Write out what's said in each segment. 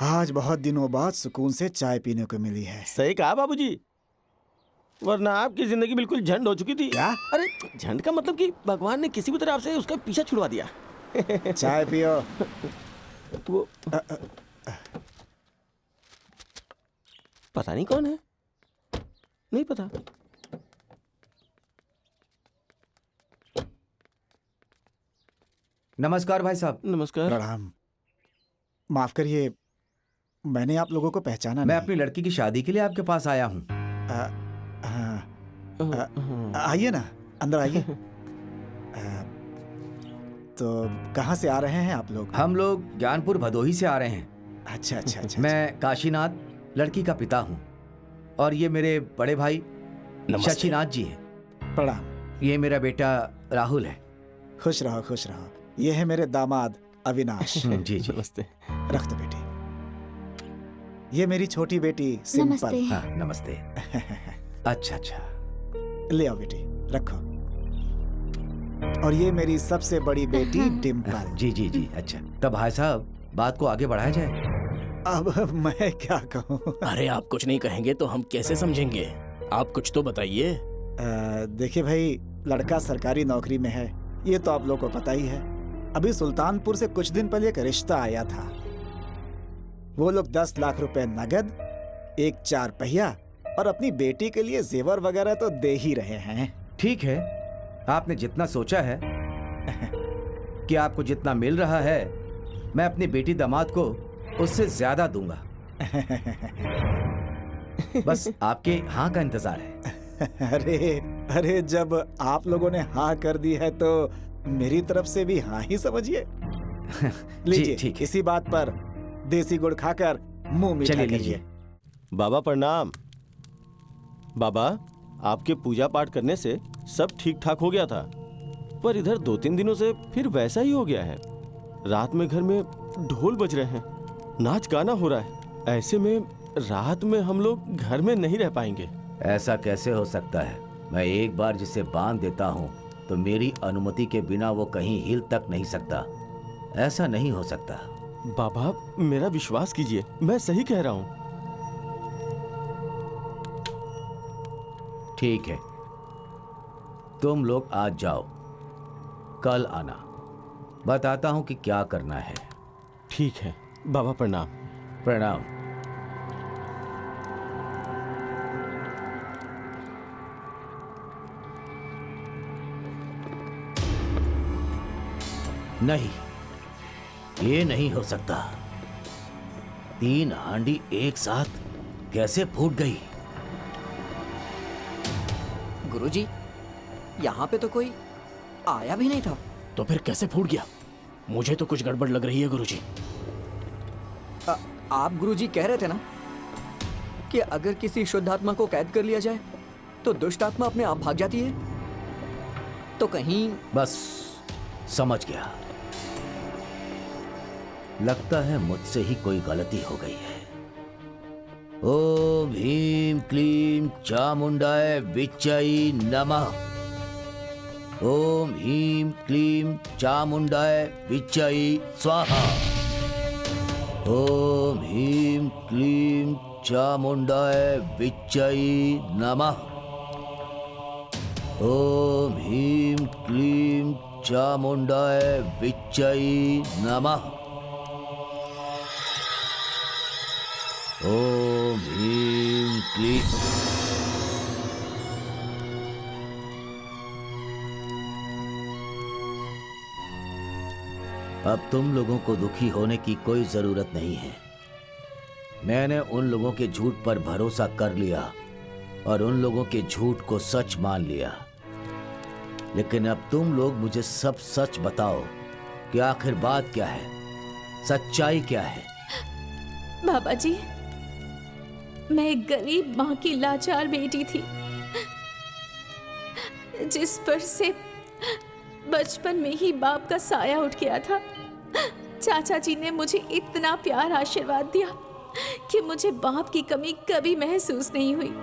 आज बहुत दिनों बाद सुकून से चाय पीने को मिली है। सही कहा बाबूजी, वरना आपकी जिंदगी बिल्कुल झंड हो चुकी थी। क्या? अरे झंड का मतलब कि भगवान ने किसी भी तरह से उसका पीछा छुड़वा दिया। चाय पियो। वो पता नहीं कौन है, नहीं पता। नमस्कार भाई साहब। नमस्कार। प्रणाम। माफ करिए, मैंने आप लोगों को पहचाना मैं नहीं। अपनी लड़की की शादी के लिए आपके पास आया हूँ। आइए ना, अंदर आइए। तो कहाँ से आ रहे हैं आप लोग? हम लोग ज्ञानपुर भदोही से आ रहे हैं। अच्छा अच्छा अच्छा। मैं काशीनाथ, लड़की का पिता हूँ, और ये मेरे बड़े भाई शशिनाथ जी हैं। प्रणाम। ये मेरा बेटा राहुल है। खुश रहो खुश रहो। ये है मेरे दामाद अविनाश। जी जी। नमस्ते। रख दो बेटी। ये मेरी छोटी बेटी सिंपल। नमस्ते। हाँ नमस्ते। अच्छा अच्छा। ले आओ बेटी, रखो। और ये मेरी सबसे बड़ी बेटी डिम्पल। जी जी जी। अच्छा, तब भाई साहब बात को आगे बढ़ाया जाए। अब मैं क्या कहूँ? अरे आप कुछ नहीं कहेंगे तो हम कैसे समझेंगे? आप कुछ तो बताइए। देखिए भाई, लड़का सरकारी नौकरी में है, ये तो आप लोग को पता ही है। अभी सुल्तानपुर से कुछ दिन पहले एक रिश्ता आया था। वो लोग 10 लाख रुपए नगद, एक 4 पहिया और अपनी बेटी के लिए जेवर वगैरह तो दे ही रहे हैं। ठीक है, आपने जितना सोचा है कि आपको जितना मिल रहा है, मैं अपनी बेटी दामाद को उससे ज्यादा दूंगा। बस आपके हाँ का इंतजार है। अरे जब आप लोगों ने हाँ कर दी है तो मेरी तरफ से भी हाँ ही समझिए। लीजिए, ठीक है। इसी बात पर देसी गुड़ खाकर मुंह मीठा चलिए करिए। लीजिए। बाबा प्रणाम। बाबा, आपके पूजा पाठ करने से सब ठीक ठाक हो गया था, पर इधर 2-3 दिनों से फिर वैसा ही हो गया है। रात में घर में ढोल बज रहे हैं, नाच गाना हो रहा है। ऐसे में रात में हम लोग घर में नहीं रह पाएंगे। ऐसा कैसे हो सकता है? मैं एक बार जिसे बांध देता हूँ तो मेरी अनुमति के बिना वो कहीं हिल तक नहीं सकता। ऐसा नहीं हो सकता। बाबा मेरा विश्वास कीजिए, मैं सही कह रहा हूँ। ठीक है, तुम लोग आज जाओ, कल आना, बताता हूँ कि क्या करना है। ठीक है बाबा, प्रणाम। प्रणाम। नहीं, ये नहीं हो सकता। 3 हांडी एक साथ कैसे फूट गई? गुरुजी, यहाँ पे तो कोई आया भी नहीं था। तो फिर कैसे फूट गया? मुझे तो कुछ गड़बड़ लग रही है गुरुजी। आप गुरुजी कह रहे थे ना कि अगर किसी शुद्ध आत्मा को कैद कर लिया जाए तो दुष्ट आत्मा अपने आप भाग जाती है। तो कहीं बस समझ गया। लगता है मुझसे ही कोई गलती हो गई है। ओम ह्रीं क्लीं चामुंडाय विच्चै नमः। ओम ह्रीं क्लीं चामुंडाय विच्चै स्वाहा। ओम ह्रीं क्लीं चामुंडाय विच्चै नमः। ओम ह्रीं क्लीं चामुंडाय विच्चै नमः। ओम ह्रीं क्लीं। अब तुम लोगों को दुखी होने की कोई जरूरत नहीं है। मैंने उन लोगों के झूठ पर भरोसा कर लिया और उन लोगों के झूठ को सच मान लिया। लेकिन अब तुम लोग मुझे सब सच बताओ कि आखिर बात क्या है, सच्चाई क्या है? बाबा जी, मैं एक गरीब माँ की लाचार बेटी थी, जिस पर से बचपन में ही बाप का साया उठ गया था। चाचा जी ने मुझे इतना प्यार आशीर्वाद दिया कि मुझे बाप की कमी कभी महसूस नहीं हुई।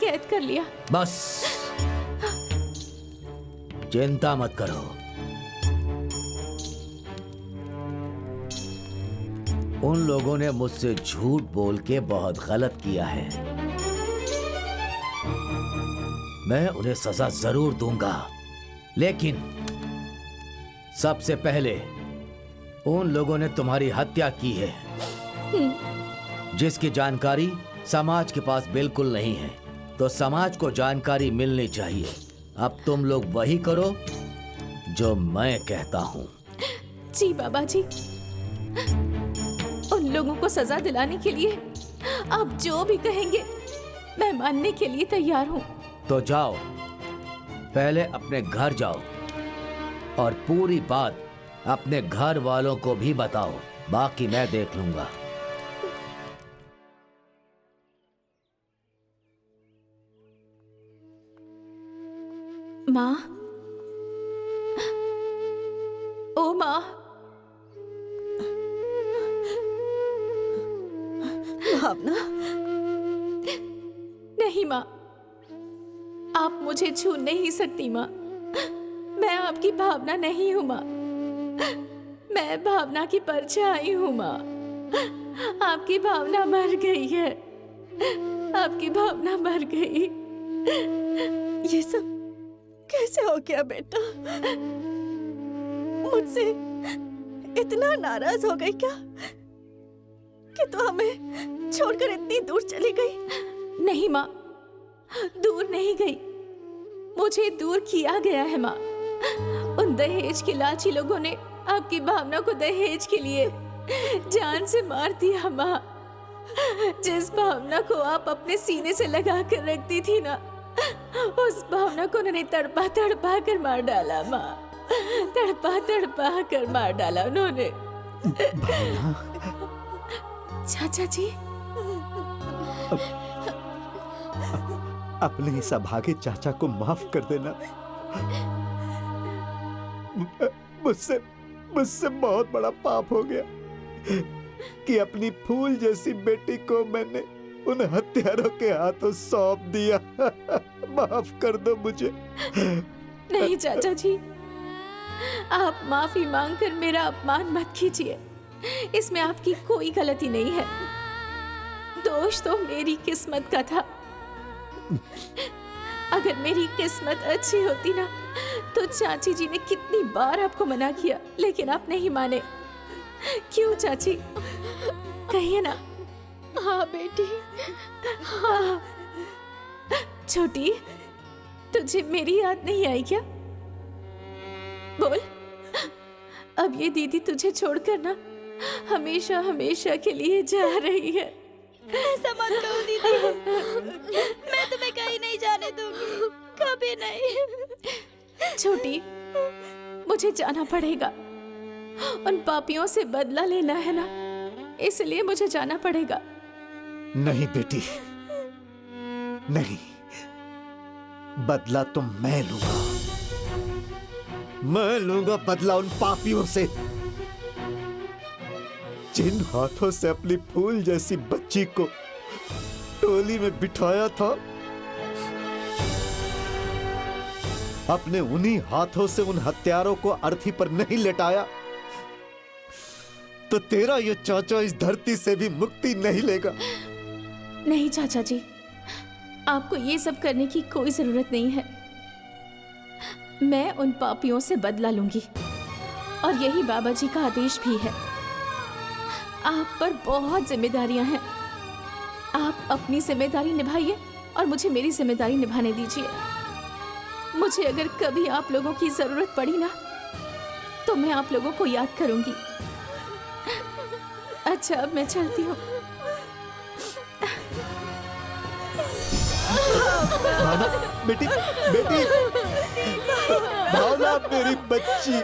कैद कर लिया। बस चिंता मत करो। उन लोगों ने मुझसे झूठ बोल के बहुत गलत किया है। मैं उन्हें सजा जरूर दूंगा, लेकिन सबसे पहले उन लोगों ने तुम्हारी हत्या की है, जिसकी जानकारी समाज के पास बिल्कुल नहीं है। तो समाज को जानकारी मिलनी चाहिए। अब तुम लोग वही करो जो मैं कहता हूं। जी बाबा जी, उन लोगों को सजा दिलाने के लिए आप जो भी कहेंगे मैं मानने के लिए तैयार हूँ। तो जाओ, पहले अपने घर जाओ और पूरी बात अपने घर वालों को भी बताओ, बाकी मैं देख लूंगा। माँ, ओ माँ, भावना, नहीं माँ, आप मुझे छू नहीं सकती माँ। मैं आपकी भावना नहीं हूँ माँ, मैं भावना की परछाई हूँ माँ। आपकी भावना मर गई है, आपकी भावना मर गई। ये सब कैसे हो गया बेटा? मुझसे इतना नाराज हो गई क्या कि तू हमें छोड़कर इतनी दूर चली गई? नहीं माँ, दूर नहीं गई, मुझे दूर किया गया है माँ। उन दहेज के लालची लोगों ने आपकी भावना को दहेज के लिए जान से मार दिया माँ। जिस भावना को आप अपने सीने से लगा कर रखती थी ना, उस भावना को उन्होंने तड़पा तड़पा कर मार डाला माँ, तड़पा तड़पा कर मार डाला उन्होंने। चाचा जी, अपने इस अभागे चाचा को माफ कर देना। मुझसे मुझसे बहुत बड़ा पाप हो गया कि अपनी फूल जैसी बेटी को मैंने उन हत्यारों के हाथों सौंप दिया। माफ कर दो मुझे। नहीं चाचा जी, आप माफी मांगकर मेरा अपमान मत कीजिए। इसमें आपकी कोई गलती नहीं है, दोष तो मेरी किस्मत का था। अगर मेरी किस्मत अच्छी होती ना, तो चाची जी ने कितनी बार आपको मना किया, लेकिन आप नहीं माने। क्यों चाची, कहिए ना। हाँ बेटी, हाँ। छोटी, तुझे मेरी याद नहीं आई क्या? बोल। अब ये दीदी तुझे छोड़कर ना हमेशा हमेशा के लिए जा रही है। ऐसा मत कहो दीदी, मैं तुम्हें कहीं नहीं जाने दूंगी, कभी नहीं। छोटी, मुझे जाना पड़ेगा। उन पापियों से बदला लेना है ना, इसलिए मुझे जाना पड़ेगा। नहीं बेटी, नहीं, बदला तो मैं लूंगा। मैं लूंगा बदला उन पापियों से जिन हाथों से अपनी फूल जैसी बच्ची को टोली में बिठाया था। अपने उन्हीं हाथों से उन हत्यारों को अर्थी पर नहीं लेटाया तो तेरा ये चाचा इस धरती से भी मुक्ति नहीं लेगा। नहीं चाचा जी, आपको ये सब करने की कोई जरूरत नहीं है। मैं उन पापियों से बदला लूंगी, और यही बाबा जी का आदेश भी है। आप पर बहुत जिम्मेदारियां हैं, आप अपनी जिम्मेदारी निभाइए और मुझे मेरी जिम्मेदारी निभाने दीजिए। मुझे अगर कभी आप लोगों की जरूरत पड़ी ना, तो मैं आप लोगों को याद करूंगी। अच्छा, अब मैं चलती हूँ। भावना, बेटी, बेटी, भावना मेरी बच्ची।